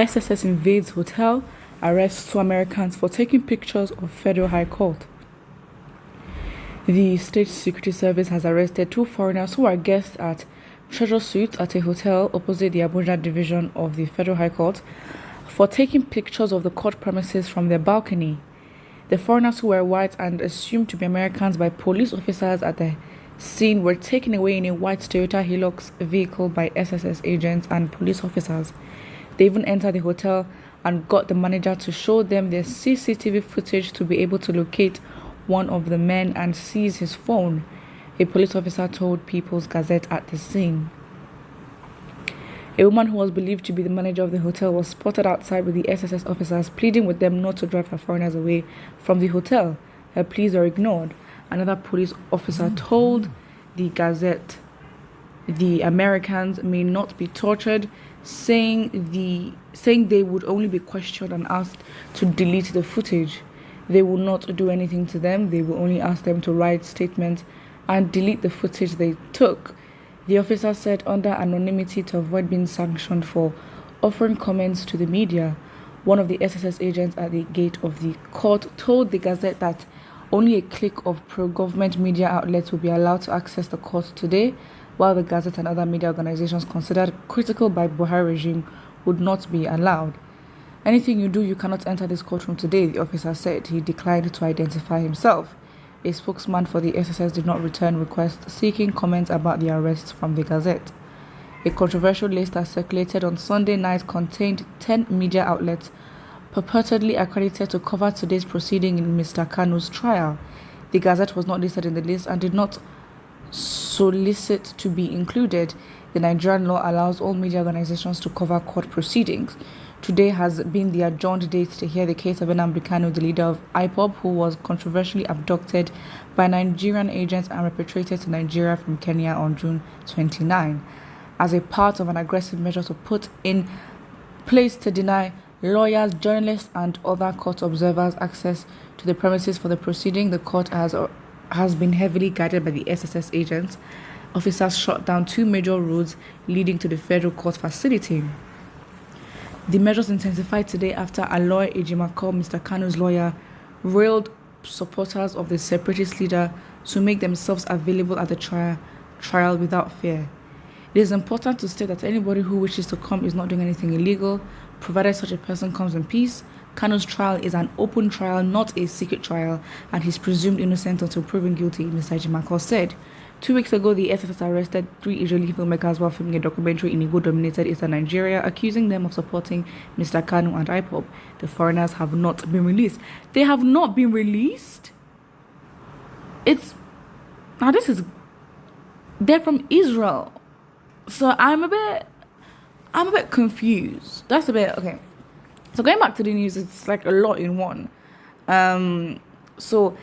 SSS invades hotel, arrests 2 Americans for taking pictures of Federal High Court. The State Security Service has arrested 2 foreigners who are guests at Treasure Suites at a hotel opposite the Abuja division of the Federal High Court for taking pictures of the court premises from their balcony. The foreigners, who were white and assumed to be Americans by police officers at the scene, were taken away in a white Toyota Hilux vehicle by SSS agents and police officers. They even entered the hotel and got the manager to show them their CCTV footage to be able to locate one of the men and seize his phone, a police officer told People's Gazette at the scene. A woman who was believed to be the manager of the hotel was spotted outside with the SSS officers, pleading with them not to drive her foreigners away from the hotel. Her pleas were ignored. Another police officer told the Gazette the Americans may not be tortured, saying they would only be questioned and asked to delete the footage. They will not do anything to them. They will only ask them to write statements and delete the footage they took. The officer said under anonymity to avoid being sanctioned for offering comments to the media. One of the SSS agents at the gate of the court told the Gazette that only a clique of pro-government media outlets will be allowed to access the court today, while the Gazette and other media organizations considered critical by Buhari regime would not be allowed. Anything you do, you cannot enter this courtroom today, the officer said. He declined to identify himself. A spokesman for the SSS did not return requests seeking comments about the arrests from the Gazette. A controversial list that circulated on Sunday night contained 10 media outlets purportedly accredited to cover today's proceeding in Mr. Kanu's trial. The Gazette was not listed in the list and did not solicit to be included. The Nigerian law allows all media organizations to cover court proceedings. Today has been the adjourned date to hear the case of Nnamdi Kanu, the leader of IPOB, who was controversially abducted by Nigerian agents and repatriated to Nigeria from Kenya on June 29, as a part of an aggressive measure to put in place to deny lawyers, journalists, and other court observers access to the premises for the proceeding. The court has been heavily guarded by the SSS agents. Officers shut down 2 major roads leading to the federal court facility. The measures intensified today after Aloy Ejimakor, Mr. Kanu's lawyer, railed supporters of the separatist leader to make themselves available at the trial without fear. It is important to state that anybody who wishes to come is not doing anything illegal, provided such a person comes in peace. Kanu's trial is an open trial, not a secret trial, and he's presumed innocent until proven guilty, Mr. Ejimakor said. 2 weeks ago, the SSS arrested 3 Israeli filmmakers while filming a documentary in Igbo-dominated eastern Nigeria, accusing them of supporting Mr. Kanu and IPOB. The foreigners have not been released. They have not been released? They're from Israel. So I'm a bit confused. That's a bit, okay. So going back to the news, it's like a lot in one. So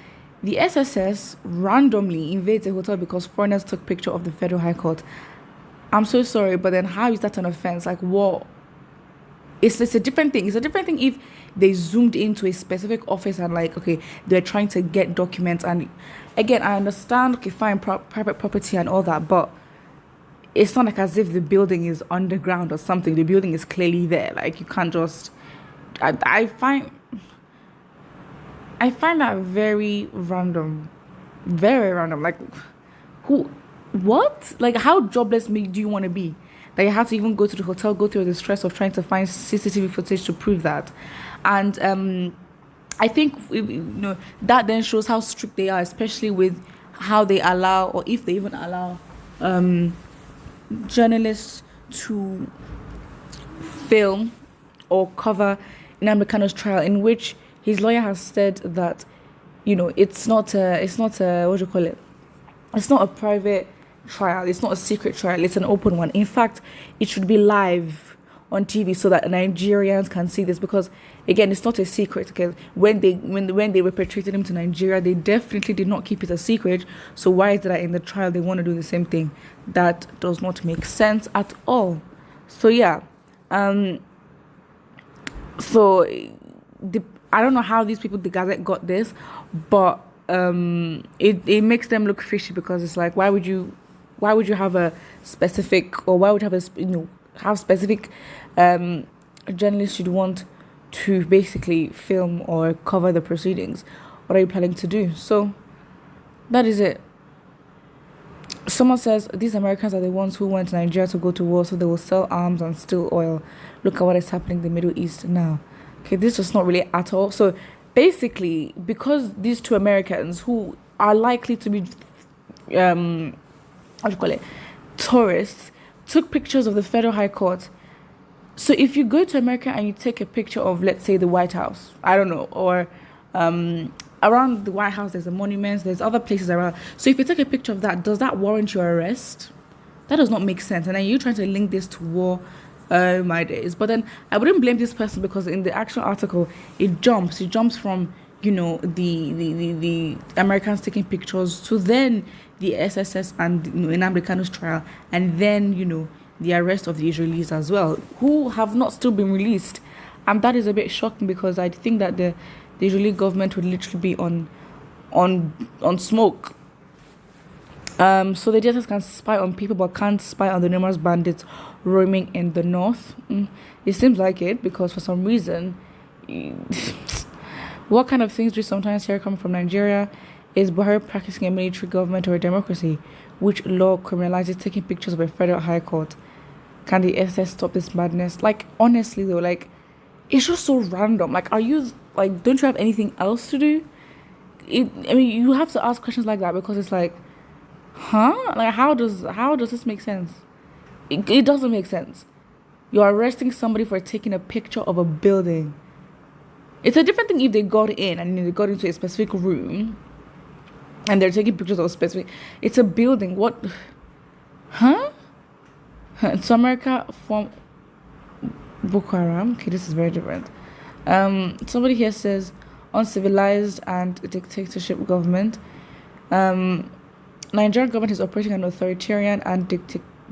the SSS randomly invades a hotel because foreigners took picture of the Federal High Court. I'm so sorry, but then how is that an offense? Like, what? It's a different thing. It's a different thing if they zoomed into a specific office and like, okay, they're trying to get documents. And again, I understand, okay, fine, private property and all that, but it's not like as if the building is underground or something. The building is clearly there. Like, you can't just... I find that very random. Very random. Like, who? What? Like, how jobless do you want to be? That you have to even go to the hotel, go through the stress of trying to find CCTV footage to prove that. And I think, that then shows how strict they are, especially with how they allow, or if they even allow, journalists to film or cover Nnamdi Kanu's trial, in which his lawyer has said that, it's not a what do you call it? It's not a private trial. It's not a secret trial. It's an open one. In fact, it should be live on TV so that Nigerians can see this, because again, it's not a secret. Okay, when they repatriated him to Nigeria, they definitely did not keep it a secret. So why is it that in the trial they want to do the same thing? That does not make sense at all. So yeah, I don't know how these people, the Gazette, got this, but it makes them look fishy, because it's like, why would you have a specific, or why would you have have specific journalists you'd want to basically film or cover the proceedings? What are you planning to do? So that is it. Someone says these Americans are the ones who went to Nigeria to go to war, so they will sell arms and steal oil. Look at what is happening in the Middle East now. Okay, this is not really at all. So basically, because these two Americans who are likely to be what do you call it, tourists, took pictures of the federal high court. So if you go to America and you take a picture of, let's say, the White House, I don't know, or around the White House, there's a monument, there's other places around. So if you take a picture of that, does that warrant your arrest? That does not make sense. And then you're trying to link this to war, my days. But then I wouldn't blame this person, because in the actual article, it jumps from, the Americans taking pictures to then the SSS and Nnamdi Kanu's trial, and then the arrest of the Israelis as well, who have not still been released. And that is a bit shocking, because I think that the Israeli government would literally be on smoke. So the DSS can spy on people but can't spy on the numerous bandits roaming in the north. It seems like it, because for some reason, what kind of things do you sometimes hear coming from Nigeria? Is Buhari practicing a military government or a democracy? Which law criminalizes taking pictures of a federal high court? Can the SS stop this madness? Like, honestly though, like, it's just so random. Like, don't you have anything else to do? You have to ask questions like that, because it's like, huh? Like, how does this make sense? It doesn't make sense. You're arresting somebody for taking a picture of a building. It's a different thing if they got in and they got into a specific room and they're taking pictures of a specific. It's a building. What? Huh? So America from Boko Haram. Okay, this is very different. Somebody here says uncivilized and dictatorship government. Nigerian government is operating an authoritarian and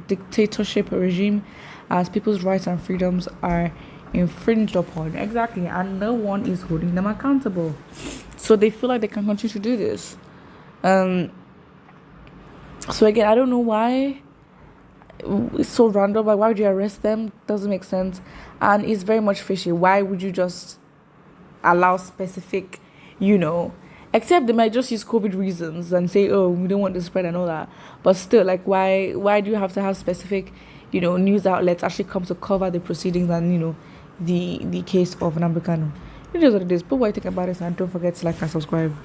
dictatorship regime, as people's rights and freedoms are infringed upon. Exactly, and no one is holding them accountable. So they feel like they can continue to do this. So again, I don't know why. It's so random. Like, why would you arrest them? Doesn't make sense, and it's very much fishy. Why would you just allow specific, except they might just use COVID reasons and say, oh, we don't want to spread and all that. But still, like, why do you have to have specific, news outlets actually come to cover the proceedings and, the case of Nnamdi Kanu? It is what it is. But what you think about it, and don't forget to like and subscribe.